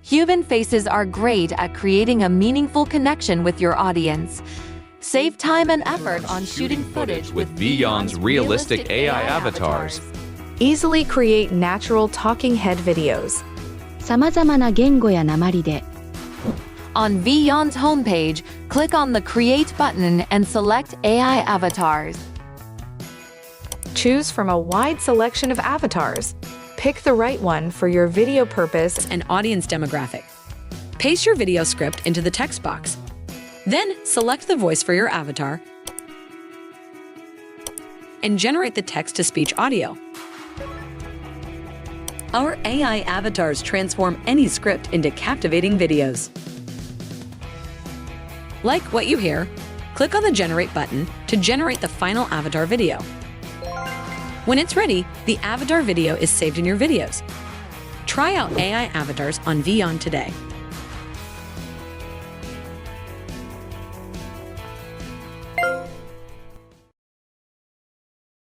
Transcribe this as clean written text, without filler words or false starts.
Human faces are great at creating a meaningful connection with your audience. Save time and effort on shooting footage with Vyond's realistic AI avatars. Easily create natural talking head videos. 様々な言語や訛りで On Vyond's homepage, click on the Create button and select AI avatars. Choose from a wide selection of avatars. Pick the right one for your video purpose and audience demographic. Paste your video script into the text box. Then select the voice for your avatar and generate the text-to-speech audio. Our AI avatars transform any script into captivating videos. Like what you hear, click on the Generate button to generate the final avatar video. When it's ready, the avatar video is saved in your videos. Try out AI avatars on Vyond today.